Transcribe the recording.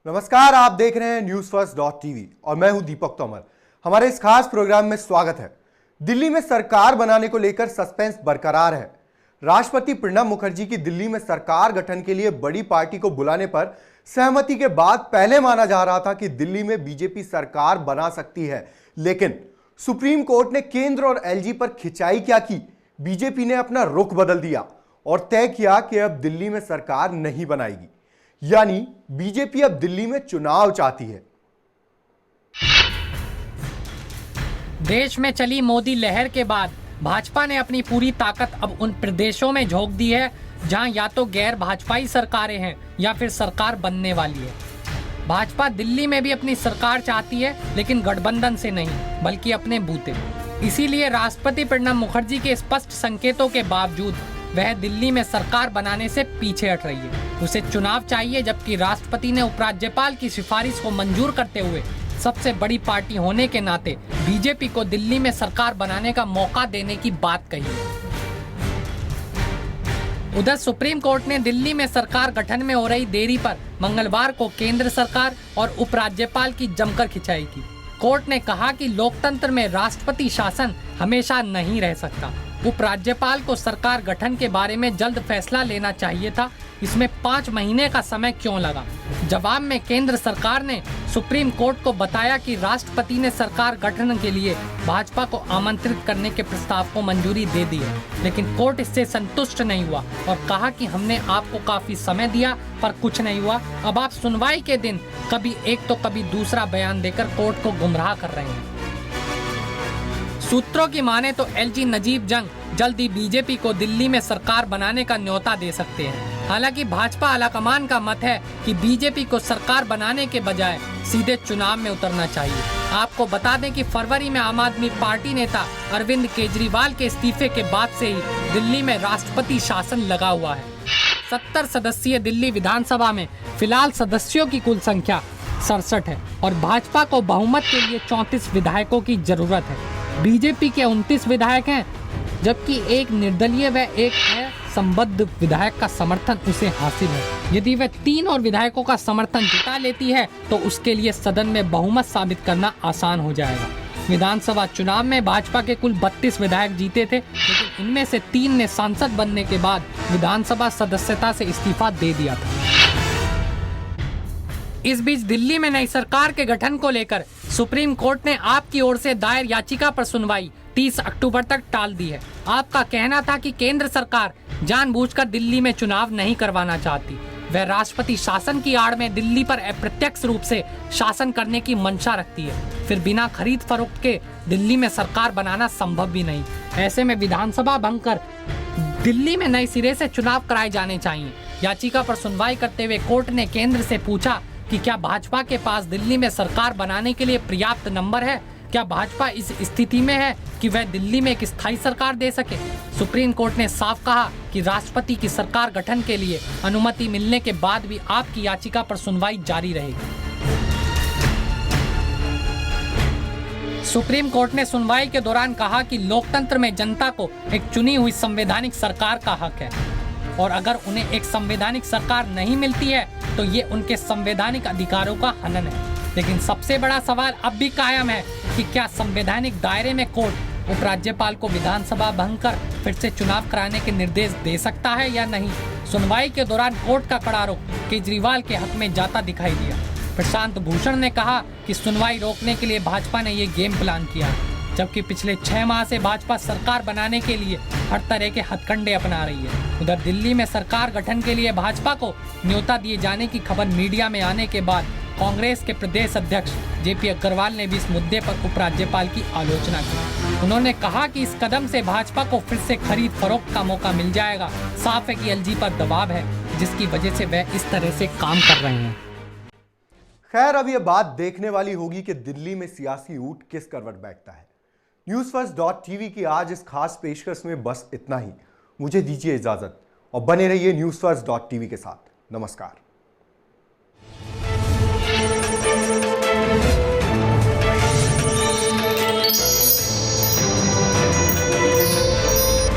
नमस्कार, आप देख रहे हैं NewsFirst.tv और मैं हूं दीपक तोमर। हमारे इस खास प्रोग्राम में स्वागत है। दिल्ली में सरकार बनाने को लेकर सस्पेंस बरकरार है। राष्ट्रपति प्रणब मुखर्जी की दिल्ली में सरकार गठन के लिए बड़ी पार्टी को बुलाने पर सहमति के बाद पहले माना जा रहा था कि दिल्ली में बीजेपी सरकार बना सकती है, लेकिन सुप्रीम कोर्ट ने केंद्र और एलजी पर खिंचाई क्या की। बीजेपी ने अपना रुख बदल दिया और तय किया कि अब दिल्ली में सरकार नहीं बनाएगी, यानी बीजेपी अब दिल्ली में चुनाव चाहती है। देश में चली मोदी लहर के बाद भाजपा ने अपनी पूरी ताकत अब उन प्रदेशों में झोंक दी है जहां या तो गैर भाजपाई सरकारें हैं या फिर सरकार बनने वाली है। भाजपा दिल्ली में भी अपनी सरकार चाहती है, लेकिन गठबंधन से नहीं बल्कि अपने बूते। इसीलिए राष्ट्रपति प्रणब मुखर्जी के स्पष्ट संकेतों के बावजूद वह दिल्ली में सरकार बनाने से पीछे हट रही है। उसे चुनाव चाहिए, जबकि राष्ट्रपति ने उपराज्यपाल की सिफारिश को मंजूर करते हुए सबसे बड़ी पार्टी होने के नाते बीजेपी को दिल्ली में सरकार बनाने का मौका देने की बात कही है। उधर सुप्रीम कोर्ट ने दिल्ली में सरकार गठन में हो रही देरी पर मंगलवार को केंद्र सरकार और उपराज्यपाल की जमकर खिंचाई की। कोर्ट ने कहा कि लोकतंत्र में राष्ट्रपति शासन हमेशा नहीं रह सकता। उपराज्यपाल को सरकार गठन के बारे में जल्द फैसला लेना चाहिए था। इसमें 5 महीने का समय क्यों लगा? जवाब में केंद्र सरकार ने सुप्रीम कोर्ट को बताया कि राष्ट्रपति ने सरकार गठन के लिए भाजपा को आमंत्रित करने के प्रस्ताव को मंजूरी दे दी है, लेकिन कोर्ट इससे संतुष्ट नहीं हुआ और कहा कि हमने आपको काफी समय दिया पर कुछ नहीं हुआ। अब आप सुनवाई के दिन कभी एक तो कभी दूसरा बयान देकर कोर्ट को गुमराह कर रहे हैं। सूत्रों की माने तो एलजी नजीब जंग जल्द ही बीजेपी को दिल्ली में सरकार बनाने का न्योता दे सकते हैं। हालांकि भाजपा आलाकमान का मत है कि बीजेपी को सरकार बनाने के बजाय सीधे चुनाव में उतरना चाहिए। आपको बता दें कि फरवरी में आम आदमी पार्टी नेता अरविंद केजरीवाल के इस्तीफे के बाद से ही दिल्ली में राष्ट्रपति शासन लगा हुआ है। 70 सदस्यीय दिल्ली विधानसभा में फिलहाल सदस्यों की कुल संख्या 67 है और भाजपा को बहुमत के लिए 34 विधायकों की जरूरत है। बीजेपी के 29 विधायक हैं, जबकि एक निर्दलीय व एक संबद्ध विधायक का समर्थन उसे हासिल है। यदि वह 3 और विधायकों का समर्थन जुटा लेती है तो उसके लिए सदन में बहुमत साबित करना आसान हो जाएगा। विधानसभा चुनाव में भाजपा के कुल 32 विधायक जीते थे, लेकिन इनमें से 3 ने सांसद बनने के बाद विधानसभा सदस्यता से इस्तीफा दे दिया था। इस बीच दिल्ली में नई सरकार के गठन को लेकर सुप्रीम कोर्ट ने आपकी ओर से दायर याचिका पर सुनवाई 30 अक्टूबर तक टाल दी है। आपका कहना था कि केंद्र सरकार जानबूझकर दिल्ली में चुनाव नहीं करवाना चाहती। वह राष्ट्रपति शासन की आड़ में दिल्ली पर अप्रत्यक्ष रूप से शासन करने की मंशा रखती है। फिर बिना खरीद फरोख्त के दिल्ली में सरकार बनाना संभव भी नहीं। ऐसे में विधानसभा भंग कर दिल्ली में नए सिरे से चुनाव कराए जाने चाहिए। याचिका पर सुनवाई करते हुए कोर्ट ने केंद्र से पूछा कि क्या भाजपा के पास दिल्ली में सरकार बनाने के लिए पर्याप्त नंबर है? क्या भाजपा इस स्थिति में है कि वह दिल्ली में एक स्थायी सरकार दे सके? सुप्रीम कोर्ट ने साफ कहा कि राष्ट्रपति की सरकार गठन के लिए अनुमति मिलने के बाद भी आपकी याचिका पर सुनवाई जारी रहेगी। सुप्रीम कोर्ट ने सुनवाई के दौरान कहा कि लोकतंत्र में जनता को एक चुनी हुई संवैधानिक सरकार का हक है और अगर उन्हें एक संवैधानिक सरकार नहीं मिलती है तो ये उनके संवैधानिक अधिकारों का हनन है। लेकिन सबसे बड़ा सवाल अब भी कायम है कि क्या संवैधानिक दायरे में कोर्ट उपराज्यपाल को विधानसभा भंग कर फिर से चुनाव कराने के निर्देश दे सकता है या नहीं? सुनवाई के दौरान कोर्ट का कड़ा रुख केजरीवाल के हक में जाता दिखाई दिया। प्रशांत भूषण ने कहा कि सुनवाई रोकने के लिए भाजपा ने ये गेम प्लान किया, जबकि पिछले 6 माह से भाजपा सरकार बनाने के लिए हर तरह के हथकंडे अपना रही है। उधर दिल्ली में सरकार गठन के लिए भाजपा को न्योता दिए जाने की खबर मीडिया में आने के बाद कांग्रेस के प्रदेश अध्यक्ष जेपी अग्रवाल ने भी इस मुद्दे पर उपराज्यपाल की आलोचना की। उन्होंने कहा कि इस कदम से भाजपा को फिर से खरीद फरोख्त का मौका मिल जाएगा। साफ है कि एलजी पर दबाव है, जिसकी वजह से वह इस तरह से काम कर रहे हैं। खैर, अब यह बात देखने वाली होगी कि दिल्ली में सियासी ऊंट किस करवट बैठता है। NewsFirst.tv की आज इस खास पेशकश में बस इतना ही। मुझे दीजिए इजाजत और बने रहिए NewsFirst.tv के साथ। नमस्कार।